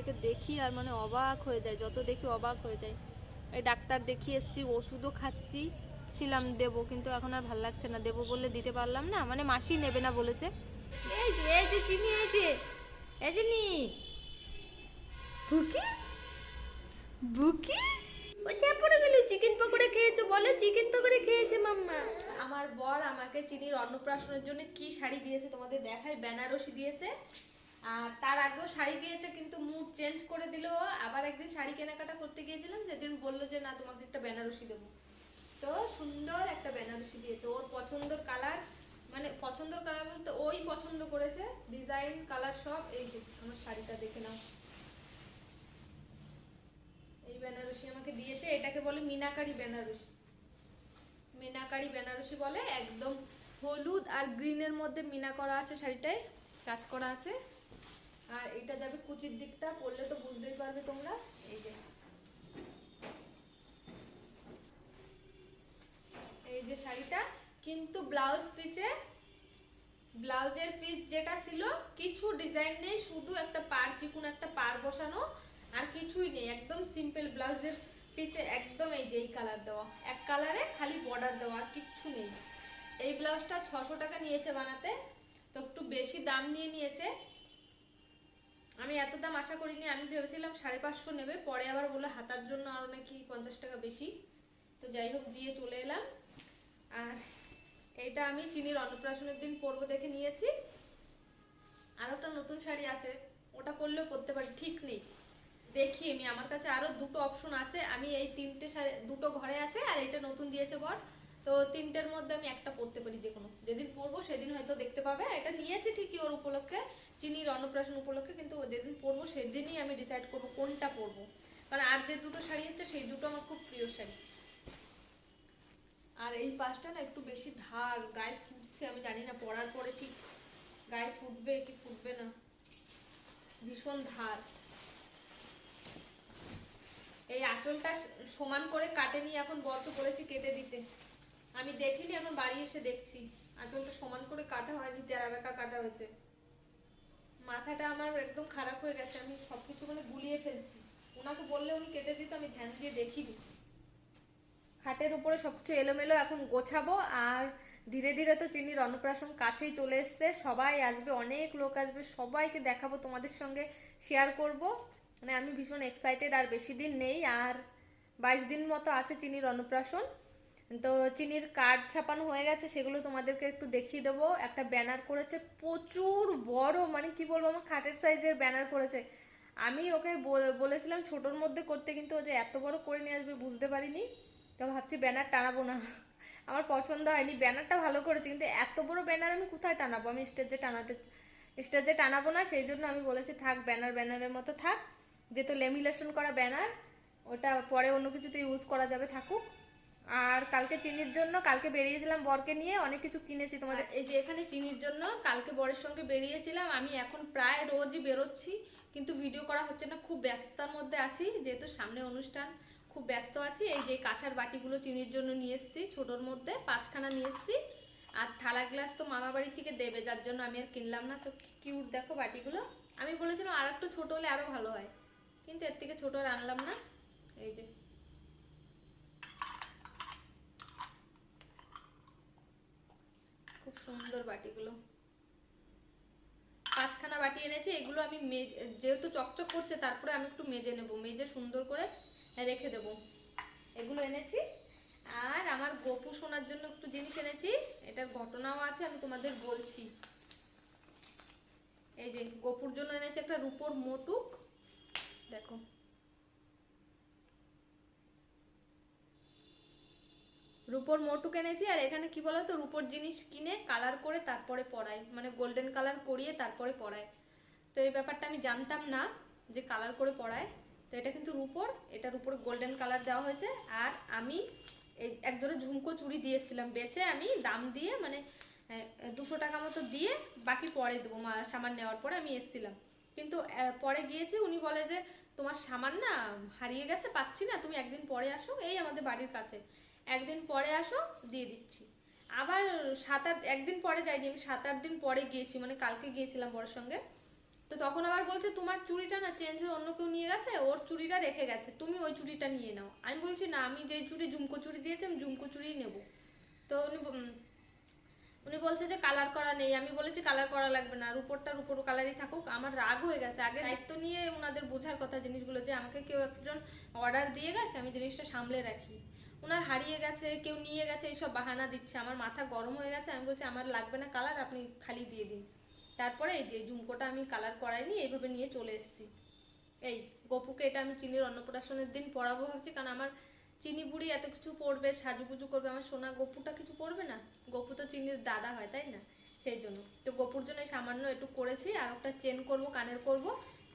নিজেকে দেখি আর মানে অবাক হয়ে যায়, যত দেখি অবাক হয়ে যায়। এই ডাক্তার দেখিয়ে এসছি, ওষুধও খাচ্ছি, ছিলাম দেবো, কিন্তু এখন আর ভাল লাগছে না, দেবো বললে দিতে পারলাম না, মানে মাসি নেবে না বলেছে। এই যে চিনি, এই যে নি ভুকি ভুকি ওই চা পড়ে গেল। চিকেন পকোড়া খেয়েছো? বলো চিকেন পকোড়া খেয়েছে মাম্মা। আমার বর আমাকে চিনির অন্নপ্রাশনের জন্য কি শাড়ি দিয়েছে তোমাদের দেখাই। বেনারসি দিয়েছে, আর তার আগেও শাড়ি দিয়েছে, কিন্তু মুড চেঞ্জ করে দিল। আবার একদিন শাড়ি কেনাকাটা করতে গিয়েছিলাম, সেদিন বললো যে না তোমাকে একটা বেনারসি দেবো। তো সুন্দর একটা বেনারসি দিয়েছে, ওর পছন্দের কালার, মানে পছন্দের কালার বলতে ওই পছন্দ করেছে, ডিজাইন কালার সব। এই যে আমার শাড়িটা দেখে নাও, এই বেনারসি আমাকে দিয়েছে। এটাকে বলে মিনাকারি বেনারসি, মিনাকারি বেনারসি বলে। একদম হলুদ আর গ্রিনের মধ্যে মিনা করা আছে, শাড়িটায় কাজ করা আছে। আর এটা যাবে কুচির দিকটা, পরলে তো বুঝতেই পারবে তোমরা। এই যে এই যে শাড়িটা, কিন্তু ব্লাউজ পিসে, ব্লাউজের পিস যেটা ছিল কিছু ডিজাইন নেই, শুধু একটা পার, চিকুন একটা পার বসানো, আর কিছুই নেই, একদম সিম্পল ব্লাউজের পিসে। একদম এই যে এই কালার দেওয়া, এক কালারে খালি বর্ডার দেওয়া, আর কিচ্ছু নেই। এই ব্লাউজটা 600 টাকা নিয়েছে বানাতে, তো একটু বেশি দাম নিয়েছে। আমি এত দাম আশা করিনি, আমি ভেবেছিলাম 550 নেবে, পরে আবার বলে হাতার জন্য আরো নাকি 50 টাকা বেশি। তো যাই হোক দিয়ে চলে এলাম। আর এইটা আমি চিনির অন্নপ্রাশনের দিন পরবো দেখে নিয়েছি। আর একটা নতুন শাড়ি আছে, ওটা পরলেও পরতে পারি, ঠিক নেই, দেখি আমি। আমার কাছে আরো দুটো অপশন আছে, আমি এই তিনটে শাড়ি, দুটো ঘরে আছে আর এটা নতুন দিয়েছে বর, তো তিনটের মধ্যে আমি একটা পরতে পারি, যে কোনো যেদিন পরবো সেদিন হয়তো দেখতে পাবে। এটা নিয়েছে ঠিকই ওর উপলক্ষে, চিনির অন্নপ্রাশন উপলক্ষে, কিন্তু যেদিন পরবো সেদিনই আমি ডিসাইড করবো কোনটা পরবো। কারণ আর যে দুটো শাড়ি আছে সেই দুটো আমার খুব প্রিয় শাড়ি। আর এই পাশটা না একটু বেশি ধার, গায়ে ফুটছে, আমি জানি না পরার পরে ঠিক গায়ে ফুটবে কি ফুটবে না, ভীষণ ধার। এই আঁচলটা সমান করে কাটেনি, এখন বর্ত করেছি কেটে দিতে, আমি দেখিনি, এখন বাড়ি এসে দেখছি আঁচলটা সমান করে কাটা হয়নি, তেরা বেঁকা কাটা হয়েছে। মাথাটা আমার একদম খারাপ হয়ে গেছে, আমি সবকিছু মানে গুলিয়ে ফেলছি। ওনাকে বললে উনি কেটে দিত, আমি ধ্যান দিয়ে দেখিনি। খাটের উপরে সবচেয়ে এলোমেলো, এখন গোছাবো। আর ধীরে ধীরে তো চিনির অন্নপ্রাশন কাছেই চলে এসছে, সবাই আসবে, অনেক লোক আসবে, সবাইকে দেখাবো, তোমাদের সঙ্গে শেয়ার করব। মানে আমি ভীষণ এক্সাইটেড। আর বেশি দিন নেই, আর 22 দিন মতো আছে চিনির অন্নপ্রাশন। তো চিনির কার্ড ছাপানো হয়ে গেছে, সেগুলো তোমাদেরকে একটু দেখিয়ে দেবো। একটা ব্যানার করেছে প্রচুর বড়, মানে কি বলবো, আমার খাটের সাইজের ব্যানার করেছে। আমি ওকে বলেছিলাম ছোটোর মধ্যে করতে, কিন্তু ও যে এত বড় করে নিয়ে আসবে বুঝতে পারিনি। তো ভাবছি ব্যানার টানাবো না, আমার পছন্দ হয়নি। ব্যানারটা ভালো করেছে, কিন্তু এত বড় ব্যানার আমি কোথায় টানাবো, আমি স্টেজে টানাবো না, সেই জন্য আমি বলেছি থাক, ব্যানারের মতো থাক, যেহেতু লেমিনেশন করা ব্যানার, ওটা পরে অন্য কিছুতে ইউজ করা যাবে, থাকুক। আর কালকে চিনির জন্য, কালকে বেরিয়েছিলাম বরকে নিয়ে, অনেক কিছু কিনেছি তোমাদের। এই যে এখানে চিনির জন্য কালকে বরের সঙ্গে বেরিয়েছিলাম, আমি এখন প্রায় রোজই বেরোচ্ছি, কিন্তু ভিডিও করা হচ্ছে না, খুব ব্যস্ততার মধ্যে আছি, যেহেতু সামনে অনুষ্ঠান, খুব ব্যস্ত আছি। এই যে কাঁসার বাটিগুলো চিনির জন্য নিয়ে এসেছি, ছোটোর মধ্যে 5খানা নিয়ে এসেছি। আর থালা গ্লাস তো মামা বাড়ি থেকে দেবে, যার জন্য আমি আর কিনলাম না। তো কিউট দেখো বাটিগুলো, আমি বলেছিলাম আর একটু ছোট হলে আরো ভালো হয়, কিন্তু এর থেকে ছোট আর আনলাম না। এই যে খুব সুন্দর বাটিগুলো, 5খানা বাটি এনেছি। এগুলো আমি যেহেতু চকচক করছে, তারপরে আমি একটু মেজে নেব, মেজে সুন্দর করে রেখে দেব, এগুলো এনেছি। আর আমার গপু শোনার জন্য একটু জিনিস এনেছি, এটার ঘটনাও আছে, আমি তোমাদের বলছি। এই যে গপুর জন্য এনেছি একটা রূপোর মোটুক, দেখো রূপোর মোটুক এনেছি। আর এখানে কি বলতো, রূপোর জিনিস কিনে কালার করে তারপরে পরাই, মানে গোল্ডেন কালার করিয়ে তারপরে পরাই। তো এই ব্যাপারটা আমি জানতাম না যে কালার করে পরায়। তো এটা কিন্তু রূপোর, এটার উপরে গোল্ডেন কালার দেওয়া হয়েছে। আর আমি এই এক জোড়া ঝুমকো চুড়ি দিয়ে এসেছিলাম, বেচে আমি দাম দিয়ে, মানে 200 টাকা মতো দিয়ে, বাকি পরে দেবো, সামান নেওয়ার পরে আমি এসেছিলাম। কিন্তু পরে গিয়েছি, উনি বলে যে তোমার সামান না হারিয়ে গেছে, পাচ্ছি না, তুমি একদিন পরে আসো, এই আমাদের বাড়ির কাছে, একদিন পরে আসো, দিয়ে দিচ্ছি। আবার একদিন পরে যাইনি, আমি 7-8 দিন পরে গিয়েছি, মানে কালকে গিয়েছিলাম বরের সঙ্গে। তো তখন আবার বলছে তোমার চুড়িটা না চেঞ্জ হয়ে অন্য কেউ নিয়ে গেছে, ওর চুড়িটা রেখে গেছে, তুমি ওই চুড়িটা নিয়ে নাও। আমি বলছি না, আমি যেই চুড়ি ঝুমকো চুড়ি দিয়েছি আমি ঝুমকো চুড়িই নেবো। তো উনি বলছে যে কালার করা নেই। আমি বলেছি কালার করা লাগবে না, রুপোরটার উপর কালারই থাকুক। আমার রাগ হয়ে গেছে, আগে দায়িত্ব নিয়ে ওনাদের বোঝার কথা জিনিসগুলো, যে আমাকে কেউ একজন অর্ডার দিয়ে গেছে, আমি জিনিসটা সামলে রাখি। ওনার হারিয়ে গেছে, কেউ নিয়ে গেছে, এইসব বাহানা দিচ্ছে, আমার মাথা গরম হয়ে গেছে। আমি বলছি আমার লাগবে না কালার, আপনি খালি দিয়ে দিন। তারপরে এই যে ঝুমকোটা আমি কালার করাইনি, এইভাবে নিয়ে চলে এসেছি। এই গপুকে এটা আমি চিনির অন্নপ্রাশনের দিন পরাবো ভাবছি, কারণ আমার চিনি বুড়ি এত কিছু পড়বে, সাজুগুজু করবে, আমার সোনা গপুটা কিছু পড়বে না? গপু তো চিনির দাদা হয়, তাই না? সেই জন্য তো গপুর জন্য সামান্য একটু করেছি। আর একটা চেন করব, কানের করব।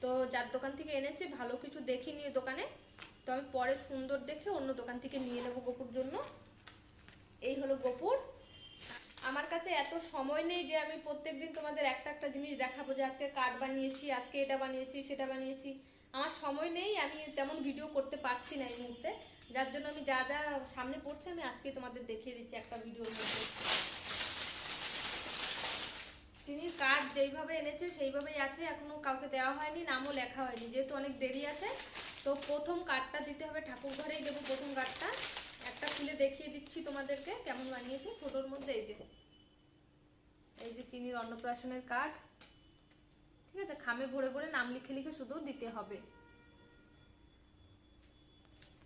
তো যার দোকান থেকে এনেছি ভালো কিছু দেখিনি দোকানে, তো আমি পরে সুন্দর দেখে অন্য দোকান থেকে নিয়ে নেবো গপুর জন্য। এই হলো গপুর। আমার কাছে এত সময় নেই যে আমি প্রত্যেকদিন তোমাদের একটা একটা জিনিস দেখাবো, যে আজকে কার্ড বানিয়েছি, আজকে এটা বানিয়েছি, সেটা বানিয়েছি। আমার সময় নেই, আমি তেমন ভিডিও করতে পারছি না এই মুহূর্তে। যার জন্য আমি যা যা সামনে পড়ছে আমি আজকে তোমাদের দেখিয়ে দিচ্ছি একটা ভিডিওর মধ্যে। তিনি কার্ড যেইভাবে এনেছে সেইভাবেই আছে, এখনো কাউকে দেওয়া হয়নি, নামও লেখা হয়নি, যেহেতু অনেক দেরি আছে। তো প্রথম কার্ডটা দিতে হবে, ঠাকুর ঘরেই দেবো প্রথম কার্ডটা। একটা খুলে দেখিয়ে দিচ্ছি তোমাদেরকে কেমন বানিয়েছে ছোটোর মধ্যে। এই যে চিনির অন্নপ্রাশনের কার্ড, ঠিক আছে? খামে ভরে ভরে নাম লিখে লিখে শুধু দিতে হবে,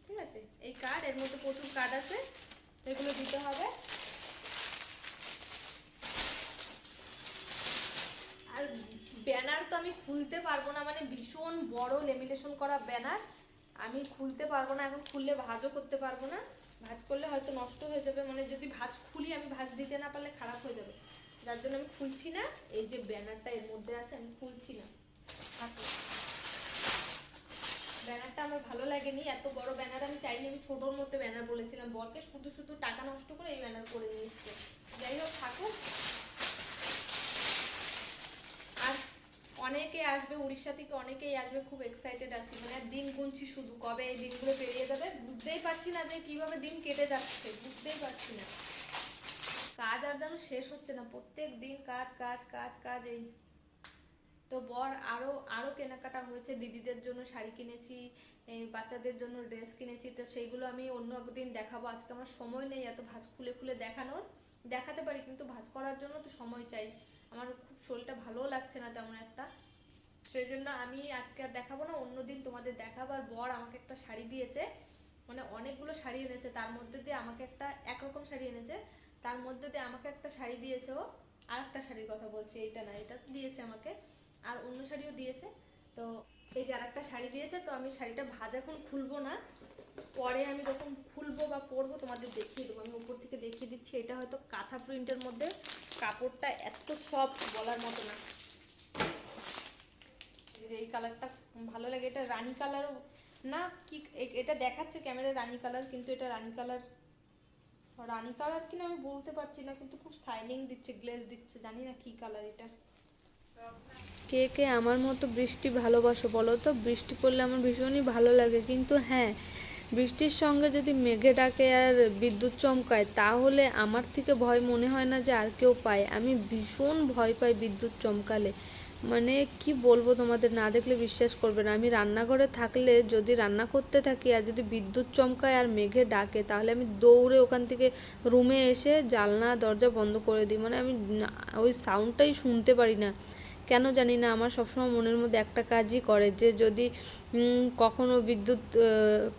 ঠিক আছে? এই কার্ড, এর মধ্যে প্রচুর কার্ড আছে, এগুলো দিতে হবে। আর ব্যানার তো আমি খুলতে পারবো না, মানে ভীষণ বড় লেমিনেশন করা ব্যানার, আমি খুলতে পারবো না। এখন খুললে ভাঁজও করতে পারবো না, ভাঁজ করলে হয়তো নষ্ট হয়ে যাবে, মানে যদি ভাঁজ খুলি আমি ভাঁজ দিতে না পারলে খারাপ হয়ে যাবে, যার জন্য আমি খুলছি না। এই যে ব্যানারটা এর মধ্যে আছে, আমি খুলছি না। ব্যানারটা আমার ভালো লাগেনি, এত বড় ব্যানার আমি চাইনি, আমি ছোটোর মধ্যে ব্যানার বলেছিলাম বরকে, শুধু শুধু টাকা নষ্ট করে এই ব্যানার করে নিয়েছে। যাই হোক, থাকুক। আর অনেকে আসবে উড়িষ্যা থেকে, অনেকেই আসবে, খুব এক্সাইটেড আছি, মানে দিন গুনছি শুধু কবে এই দিনগুলো পেরিয়ে যাবে। বুঝতেই পারছি না যে কিভাবে দিন কেটে যাচ্ছে, বুঝতেই পারছি না। কাজ আর যেন শেষ হচ্ছে না, প্রত্যেক দিন কাজ কাজ কাজ কাজ। এই তো বর আরো আরো কেনাকাটা হয়েছে, দিদিদের জন্য শাড়ি কিনেছি, বাচ্চাদের জন্য ড্রেস কিনেছি, তো সেইগুলো আমি অন্য একদিন দেখাবো। আজকে আমার সময় নেই এত ভাঁজ খুলে খুলে দেখানোর। দেখাতে পারি কিন্তু ভাঁজ করার জন্য তো সময় চাই, আমার খুব শরীরটা ভালোও লাগছে না তেমন একটা, সেই জন্য আমি আজকে আর দেখাবো না, অন্যদিন তোমাদের দেখাবো। আর বর আমাকে একটা শাড়ি দিয়েছে, মানে অনেকগুলো শাড়ি এনেছে, তার মধ্যে দিয়ে আমাকে একটা, একরকম শাড়ি এনেছে, তার মধ্যে দিয়ে আমাকে একটা শাড়ি দিয়েছে ও। আর একটা শাড়ির কথা বলছি, এইটা না, এটা দিয়েছে আমাকে, আর অন্য শাড়িও দিয়েছে। তো এই যে আরেকটা শাড়ি দিয়েছে, তো আমি শাড়িটা ভাজ এখন খুলবো না, পরে আমি যখন খুলবো বা পরবো তোমাদের দেখিয়ে দেবো। আমি উপর থেকে দেখিয়ে দিচ্ছি, এটা হয়তো কাঁথা প্রিন্টের মধ্যে, কাপড়টা এত সফট বলার মতো না। এই কালারটা ভালো লাগে, এটা রানী কালার না কি, এটা দেখাচ্ছে ক্যামেরায় রানী কালার, কিন্তু এটা রানী কালার, রানী কালার কিনা আমি বলতে পারছি না, কিন্তু খুব শাইনিং দিচ্ছে, গ্লেজ দিচ্ছে, জানি না কি কালার এটা। কে কে আমার মতো বৃষ্টি ভালোবাসো বলো তো? বৃষ্টি পড়লে আমার ভীষণই ভালো লাগে, কিন্তু হ্যাঁ, বৃষ্টির সঙ্গে যদি মেঘে ডাকে আর বিদ্যুৎ চমকায়, তাহলে আমার থেকে ভয় মনে হয় না যে আর কেউ পায়। আমি ভীষণ ভয় পাই বিদ্যুৎ চমকালে, মানে কি বলবো তোমাদের, না দেখলে বিশ্বাস করবে না। আমি রান্নাঘরে থাকলে, যদি রান্না করতে থাকি আর যদি বিদ্যুৎ চমকায় আর মেঘে ডাকে, তাহলে আমি দৌড়ে ওখান থেকে রুমে এসে জানলা দরজা বন্ধ করে দিই, মানে আমি ওই সাউন্ডটাই শুনতে পারি না। কেন জানি না, আমার সবসময় মনের মধ্যে একটা কাজই করে, যে যদি কখনো বিদ্যুৎ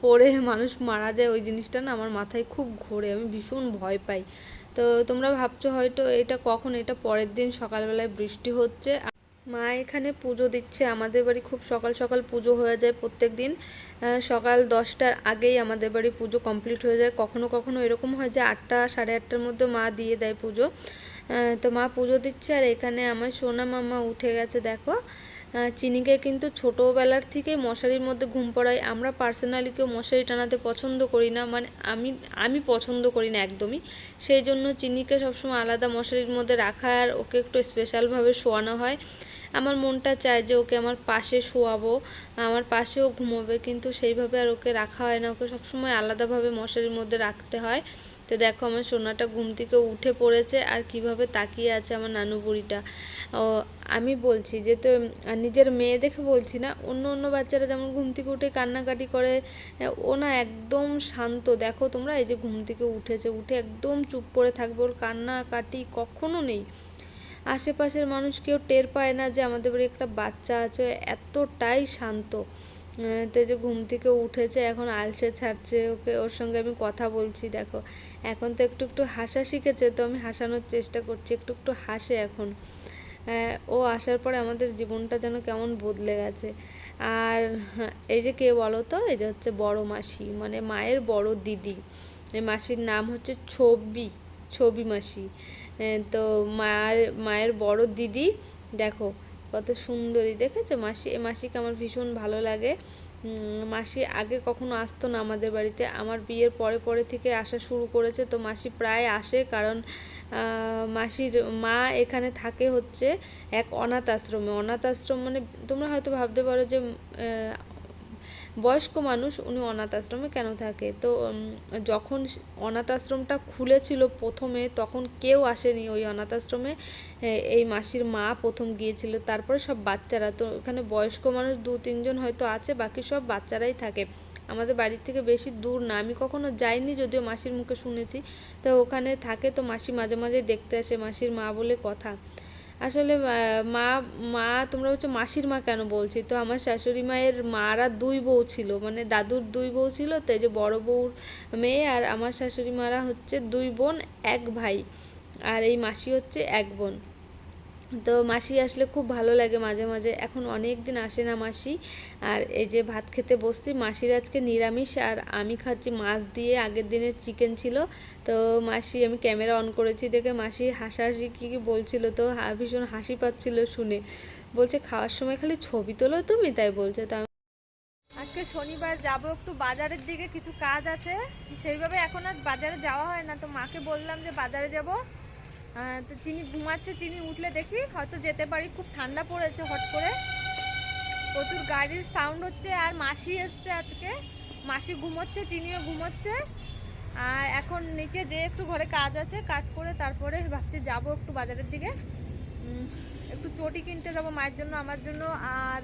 পড়ে মানুষ মারা যায়, ওই জিনিসটা না আমার মাথায় খুব ঘোরে, আমি ভীষণ ভয় পাই। তো তোমরা ভাবছো হয়তো এটা কখন, এটা পরের দিন সকালবেলায় বৃষ্টি হচ্ছে, মা এখানে পুজো দিচ্ছে। আমাদের বাড়ি খুব সকাল সকাল পুজো হয়ে যায় প্রত্যেক দিন, সকাল 10টার আগেই আমাদের বাড়ি পুজো কমপ্লিট হয়ে যায়। কখনো কখনো এরকম হয় যে 8টা সাড়ে 8টার মধ্যে মা দিয়ে দেয় পুজো। তো মা পুজো দিচ্ছে, আর এখানে আমার সোনা মামা উঠে গেছে দেখো। চিনিকে কিন্তু ছোটোবেলার থেকেই মশারির মধ্যে ঘুম পড়াই। আমরা পার্সোনালি কেউ মশারি টানাতে পছন্দ করি না, মানে আমি পছন্দ করি না একদমই। সেই জন্য চিনিকে সবসময় আলাদা মশারির মধ্যে রাখা, আর ওকে একটু স্পেশালভাবে শোয়ানো হয়। আমার মনটা চায় যে ওকে আমার পাশে শোয়াবো, আমার পাশেও ঘুমোবে, কিন্তু সেইভাবে আর ওকে রাখা হয় না, ওকে সবসময় আলাদাভাবে মশারির মধ্যে রাখতে হয়। তো তো দেখো আমার সোনাটা ঘুম থেকে উঠে পড়েছে আর কিভাবে তাকিয়ে আছে আমার নানু বুড়িটা। ও আমি বলছি যে তো নিজের মেয়ে দেখে বলছি না, অন্য অন্য বাচ্চারা যেমন ঘুম থেকে উঠে কান্নাকাটি করে, ও না একদম শান্ত। দেখো তোমরা, এই যে ঘুম থেকে উঠেছে, উঠে একদম চুপ করে থাকবে, ওর কান্নাকাটি কখনো নেই। আশেপাশের মানুষ কেউ টের পায় না যে আমাদের বাড়ি একটা বাচ্চা আছে, এতটাই শান্ত। তো যে ঘুম থেকে উঠেছে, এখন আলসে ছাড়ছে, ওর সঙ্গে আমি কথা বলছি। দেখো এখন তো একটু একটু হাসা শিখেছে, তো আমি হাসানোর চেষ্টা করছি, একটু একটু হাসে এখন। ও আসার পরে আমাদের জীবনটা যেন কেমন বদলে গেছে। আর এই যে কে বলো তো, এই যে হচ্ছে বড় মাসি, মানে মায়ের বড় দিদি। এই মাসির নাম হচ্ছে ছবি, ছবি মাসি। তো মায়ের বড় দিদি। দেখো কত সুন্দরী, দেখেছো মাসি? মাসিকে আমার ভীষণ ভালো লাগে। মাসি আগে কখনো আসতো না আমাদের বাড়িতে, আমার বিয়ের পরে পরে থেকে আসা শুরু করেছে। তো মাসি প্রায় আসে, কারণ মাসির মা এখানে থাকে হচ্ছে এক অনাথ আশ্রমে। অনাথ আশ্রম মানে তোমরা হয়তো ভাবতে পারো যে বয়স্ক মানুষ, উনি অনাথ আশ্রমে কেন থাকে? তো যখন অনাথ আশ্রমটা খুলেছিল প্রথমে, তখন কেউ আসেনি ওই অনাথ আশ্রমে। এই মাসির মা প্রথম গিয়েছিল, তারপরে সব বাচ্চারা। তো ওখানে বয়স্ক মানুষ 2-3 জন হয়তো আছে, বাকি সব বাচ্চারাই থাকে। আমাদের বাড়ির থেকে বেশি দূর না, আমি কখনো যাইনি, যদিও মাসির মুখে শুনেছি। তো ওখানে থাকে, তো মাসি মাঝে মাঝে দেখতে আসে, মাসির মা বলে কথা। আসলে মা মা তোমরা হচ্ছে মাসির মা কেন বলছি, তো আমার শাশুড়ি মায়ের মারা 2 বউ ছিল, মানে দাদুর 2 বউ ছিল। তো এই যে বড় বউর মেয়ে আর আমার শাশুড়ি মারা হচ্ছে 2 বোন 1 ভাই, আর এই মাসি হচ্ছে 1 বোন। তো মাসি আসলে খুব ভালো লাগে মাঝে মাঝে, এখন অনেক দিন আসে না মাসি। আর এই যে ভাত খেতে বসছি, মাসির আজকে নিরামিষ আর আমি খাচ্ছি মাছ দিয়ে, আগের দিনের চিকেন ছিল। তো মাসি, আমি ক্যামেরা অন করেছি দেখে মাসি হাসাহাসি কী কী বলছিল, তো ভীষণ হাসি পাচ্ছিল শুনে। বলছে খাওয়ার সময় খালি ছবি তোলো তুমি, তাই বলছে। তো আজকে শনিবার, যাব একটু বাজারের দিকে, কিছু কাজ আছে, সেইভাবে এখন আর বাজারে যাওয়া হয় না। তো মাকে বললাম যে বাজারে যাব। তো চিনি ঘুমাচ্ছে, চিনি উঠলে দেখি হয়তো যেতে পারি। খুব ঠান্ডা পড়েছে হট করে, প্রচুর গাড়ির সাউন্ড হচ্ছে। আর মাসি এসছে আজকে, মাসি ঘুমোচ্ছে, চিনিও ঘুমোচ্ছে। আর এখন নিচে যে একটু ঘরে কাজ আছে, কাজ করে তারপরে ভাবছি যাব একটু বাজারের দিকে, একটু চটি কিনতে যাব মায়ের জন্য, আমার জন্য। আর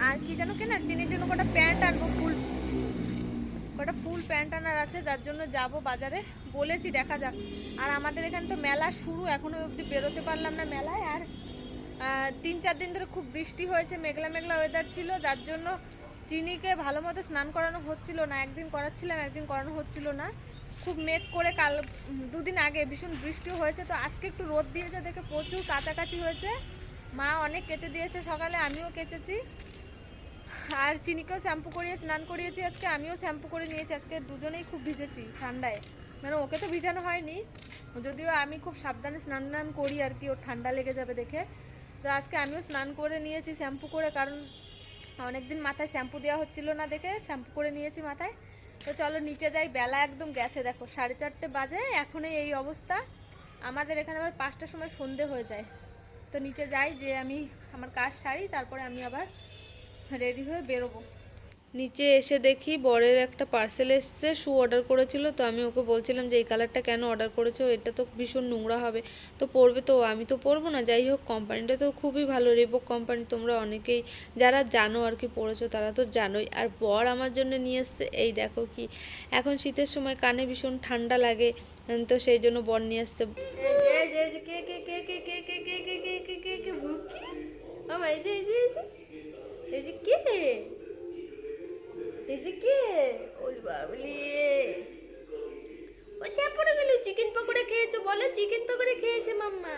আর কি যেন কেনা, চিনির জন্য কটা প্যান্ট আনবো, কটা ফুল প্যান্ট আনার আছে, যার জন্য যাব বাজারে বলেছি, দেখা যাক। আর আমাদের এখানে তো মেলা শুরু, এখনো অবধি বেরোতে পারলাম না মেলায়। আর 3-4 দিন ধরে খুব বৃষ্টি হয়েছে, মেঘলা মেঘলা ওয়েদার ছিল, যার জন্য চিনিকে ভালো মতো স্নান করানো হচ্ছিল না। একদিন করাচ্ছিলাম, একদিন করানো হচ্ছিল না। খুব মেঘ করে, কাল 2 দিন আগে ভীষণ বৃষ্টি হয়েছে, তো আজকে একটু রোদ দিয়েছে দেখে প্রচুর কাচাকাচি হয়েছে। মা অনেক কেচে দিয়েছে সকালে, আমিও কেচেছি। আর চিনিকেও শ্যাম্পু করিয়ে স্নান করিয়েছি আজকে, আমিও শ্যাম্পু করে নিয়েছি আজকে, দুজনেই খুব ভিজেছি ঠান্ডায়। মানে ওকে তো ভিজানো হয়নি, যদিও আমি খুব সাবধানে স্নান করি আর কি, ওর ঠান্ডা লেগে যাবে দেখে। তো আজকে আমিও স্নান করে নিয়েছি শ্যাম্পু করে, কারণ অনেকদিন মাথায় শ্যাম্পু দেওয়া হচ্ছিল না দেখে শ্যাম্পু করে নিয়েছি মাথায়। তো চলো নিচে যাই, বেলা একদম গেছে, দেখো 4:30 বাজে, এখনই এই অবস্থা। আমাদের এখানে আবার 5টার সময় সন্ধে হয়ে যায়। তো নিচে যাই, যে আমি আমার কাজ সারি, তারপরে আমি আবার রেডি হয়ে বেরোবো। নিচে এসে দেখি বরের একটা পার্সেল এসছে, শু অর্ডার করেছিল। তো আমি ওকে বলছিলাম যে এই কালারটা কেন অর্ডার করেছো, এটা তো ভীষণ নোংরা হবে। তো পরবে তো, আমি তো পরবো না। যাই হোক, কোম্পানিটা তো খুবই ভালো, রেবক কোম্পানি, তোমরা অনেকেই যারা জানো আর কি, পড়েছো তারা তো জানোই। আর বর আমার জন্য নিয়ে এসছে, এই দেখো কি, এখন শীতের সময় কানে ভীষণ ঠান্ডা লাগে, তো সেই জন্য বর নিয়ে আসছে। চিকেন পকোড়া খেয়েছো বলো, চিকেন পকোড়া খেয়েছে মাম্মা।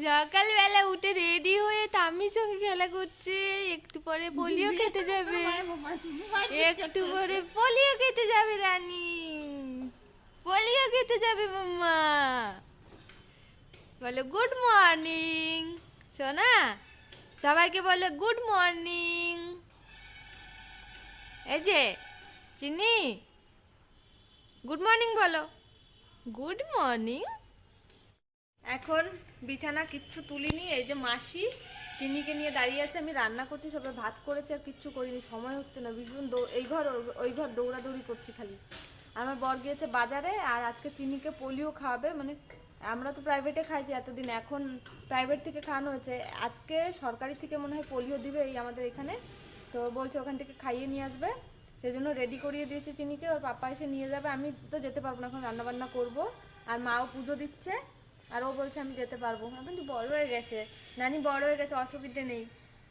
সকালবেলা উঠে রেডি হয়ে তামির সঙ্গে খেলা করছে, একটু পরে পোলিও খেতে যাবে, একটু পরে পোলিও খেতে যাবে রানী, পোলিও খেতে যাবে মাম্মা। বলো গুড মর্নিং সোনা, সবাইকে বলো গুড মর্নিং। এই যে চিনি, গুড মর্নিং বলো, গুড মর্নিং। এখন বিছানা কিচ্ছু তুলিনি, এই যে মাসি চিনিকে নিয়ে দাঁড়িয়ে আছে, আমি রান্না করছি, সবাই ভাত করেছে আর কিচ্ছু করিনি, সময় হচ্ছে না, ভীষণ এই ঘর ওই ঘর দৌড়াদৌড়ি করছি খালি। আমার বর গিয়েছে বাজারে, আর আজকে চিনিকে পোলিও খাওয়াবে, মানে আমরা তো প্রাইভেটে খাইছি এতদিন, এখন প্রাইভেট থেকে খাওয়ানো হয়েছে, আজকে সরকারি থেকে মনে হয় পোলিও দিবে এই আমাদের এখানে, তো বলছে ওখান থেকে খাইয়ে নিয়ে আসবে, সেই জন্য রেডি করিয়ে দিয়েছে চিনিকে, ওর পাপা এসে নিয়ে যাবে, আমি তো যেতে পারবো না, এখন রান্নাবান্না করবো, আর মাও পুজো দিচ্ছে, আর ও বলছে আমি যেতে পারবো, এখন তো বড় হয়ে গেছে, নানি বড় হয়ে গেছে, অসুবিধে নেই,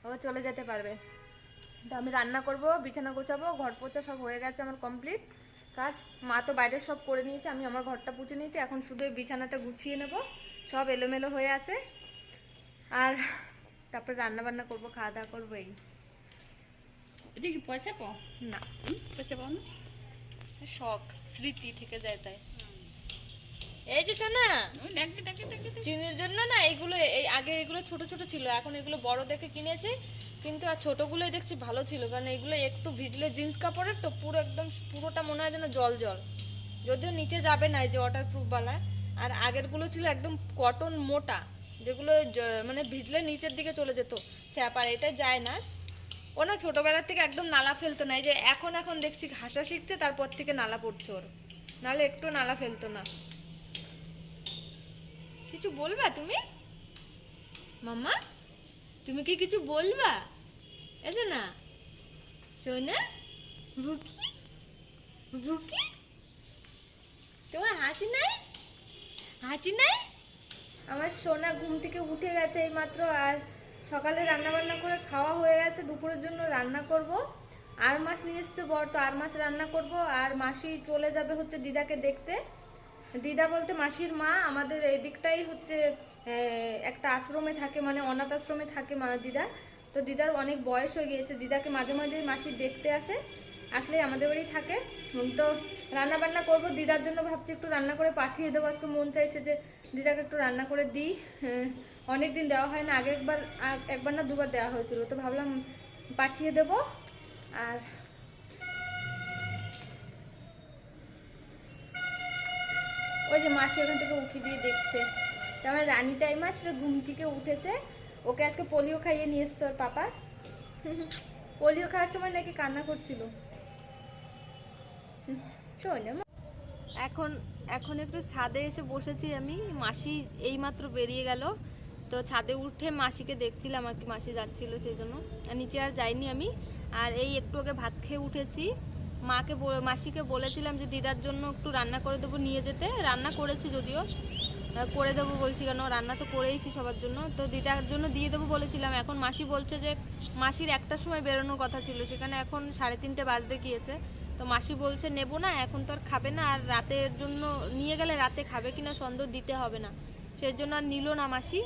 ও চলে যেতে পারবে। তো আমি রান্না করব, বিছানা গোছাবো, ঘর পোছা সব হয়ে গেছে আমার কমপ্লিট কাজ, মা তো বাইরের সব করে নিয়েছে, আমি আমার ঘরটা পুছে নিয়েছি, এখন শুধু এই বিছানাটা গুছিয়ে নেব, সব এলোমেলো হয়ে আছে, আর তারপরে রান্না বান্না করবো, খাওয়া দাওয়া করবো। এই এটা কি পয়সা পাও না, পয়সা পাও না, শখ স্মৃতি থেকে যায় তাই। এই যে শোনা ডাকবে ডাকবে ডাকবে চিনির জন্য না এইগুলো, এই আগে এগুলো ছোট ছোট ছিল, এখন এগুলো বড় দেখে কিনেছি, কিন্তু আর ছোটগুলোই দেখছি ভালো ছিল, কারণ এগুলো একটু ভিজলে জিন্স কাপড়ের তো পুরো একদম পুরোটা মনে হয় যেন জল জল, যদিও নিচে যাবে না এই যে ওয়াটারপ্রুফ বালা, আর আগেরগুলো ছিল একদম কটন মোটা, যেগুলো মানে ভিজলে নিচের দিকে চলে যেত চাপার, এটা যায় না। ও না ছোটবেলার থেকে একদম নালা ফেলতো না, এই যে এখন এখন দেখছি হাসা শিখছে, তারপর থেকে নালা পড়ছে ওর, নাহলে একটু নালা ফেলতো না। কিছু বলবা তুমি মাম্মা, তুমি কি কিছু বলবা? এই যে না সোনা বুকি বুকি, তোমার হাসি নাই, হাসি নাই? আমার সোনা ঘুম থেকে উঠে গেছে এই মাত্র, আর সকালে রান্না বান্না করে খাওয়া হয়ে গেছে, দুপুরের জন্য রান্না করব, আর মাছ নিয়ে এসছে বর, তো আর মাছ রান্না করব, আর মাসি চলে যাবে হচ্ছে দিদাকে দেখতে, দিদা বলতে মাসির মা, আমাদের এই দিকটাই হচ্ছে একটা আশ্রমে থাকে, মানে অনাথ আশ্রমে থাকে মা দিদা, তো দিদার অনেক বয়স হয়ে গিয়েছে, দিদাকে মাঝে মাঝে মাসি দেখতে আসে, আসলে আমাদের বাড়ি থাকে, তো রান্না বান্না করবো, দিদার জন্য ভাবছি একটু রান্না করে পাঠিয়ে দেবো, আজকে মন চাইছে যে দিদাকে একটু রান্না করে দিই, অনেক দিন দেওয়া হয় না, আগে একবার না দুবার দেওয়া হয়েছিল, তো ভাবলাম পাঠিয়ে দেব। আর ওই যে মাসি ওখান থেকে উঠে দিয়ে দেখছে, তো আমার রানীটাই মাত্র ঘুম থেকে উঠেছে, ওকে আজকে পোলিও খাইয়ে নিয়ে এসছে ওর পাপা, পোলিও খাওয়ার সময় নাকি কান্না করছিল। শোন এখন এখন একটু ছাদে এসে বসেছি আমি, মাসি এই মাত্র বেরিয়ে গেল, তো ছাদে উঠে মাসিকে দেখছিলাম আর কি, মাসি যাচ্ছিল সেই জন্য, আর নিচে আর যাইনি আমি, আর এই একটু আগে ভাত খেয়ে উঠেছি, মাসিকে বলেছিলাম যে দিদার জন্য একটু রান্না করে দেবো নিয়ে যেতে, রান্না করেছি যদিও, করে দেবো বলছি, কেন রান্না তো করেইছি সবার জন্য, তো দিদার জন্য দিয়ে দেবো বলেছিলাম, এখন মাসি বলছে যে মাসির একটার সময় বেরোনোর কথা ছিল, সেখানে এখন 3:30 বাজতে গিয়েছে, তো মাসি বলছে নেবো না, এখন তো আর খাবে না, আর রাতের জন্য নিয়ে গেলে রাতে খাবে কিনা সন্দেহ, দিতে হবে না, সেই জন্য আর নিল না মাসি,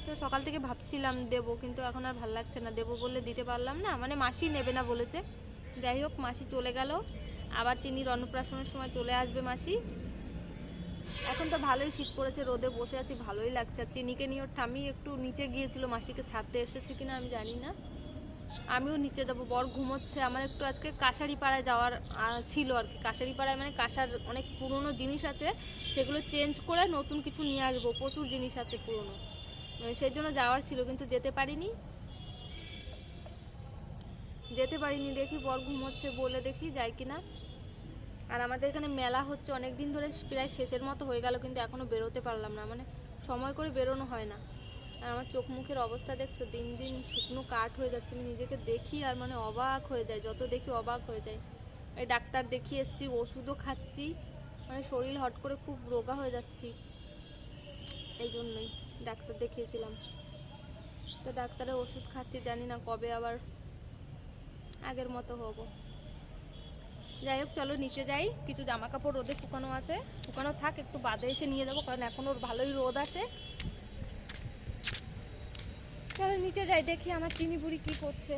তো সকাল থেকে ভাবছিলাম দেবো, কিন্তু এখন আর ভালো লাগছে না, দেবো বললে দিতে পারলাম না, মানে মাসি নেবে না বলেছে, যাই হোক মাসি চলে গেল, আবার চিনির অন্নপ্রাশনের সময় চলে আসবে মাসি। এখন তো ভালোই শীত পড়েছে, রোদে বসে আছি, ভালোই লাগছে, আর চিনিকে নিয়ে ওর ঠামি একটু নিচে গিয়েছিল, মাসিকে ছাড়তে এসেছে কিনা আমি জানি না, আমিও নিচে যাবো, বর ঘুমোচ্ছে, আমার একটু আজকে কাশারি পাড়ায় যাওয়ার ছিল আর কি, কাশারি পাড়ায় মানে কাঁসার অনেক পুরনো জিনিস আছে, সেগুলো চেঞ্জ করে নতুন কিছু নিয়ে আসবো, প্রচুর জিনিস আছে পুরনো, সেই জন্য যাওয়ার ছিল, কিন্তু যেতে পারিনি, দেখি বর ঘুমোচ্ছে, বলে দেখি যাই কিনা। আর আমাদের এখানে মেলা হচ্ছে অনেক দিন ধরে, প্রায় শেষের মতো হয়ে গেল, কিন্তু এখনো বেরোতে পারলাম না, মানে সময় করে বেরোনো হয় না, আর আমার চোখ মুখের অবস্থা দেখছো, দিন দিন শুকনো কাঠ হয়ে যাচ্ছে, আমি নিজেকে দেখি আর মানে অবাক হয়ে যায়, যত দেখি অবাক হয়ে যায়, এই ডাক্তার দেখিয়ে এসেছি, ওষুধও খাচ্ছি, মানে শরীর হট করে খুব রোগা হয়ে যাচ্ছি, এই জন্যই ডাক্তার দেখিয়েছিলাম, তো ডাক্তারের ওষুধ খাচ্ছি, জানি না কবে আবার আগের মতো হবো। যাই হোক চলো নিচে যাই, কিছু জামা কাপড় রোদে শুকানো আছে, শুকানো থাক, একটু বাদে এসে নিয়ে যাবো, কারণ এখন ওর ভালোই রোদ আছে, চলো নিচে যাই, দেখি আমার চিনি বুড়ি কি করছে।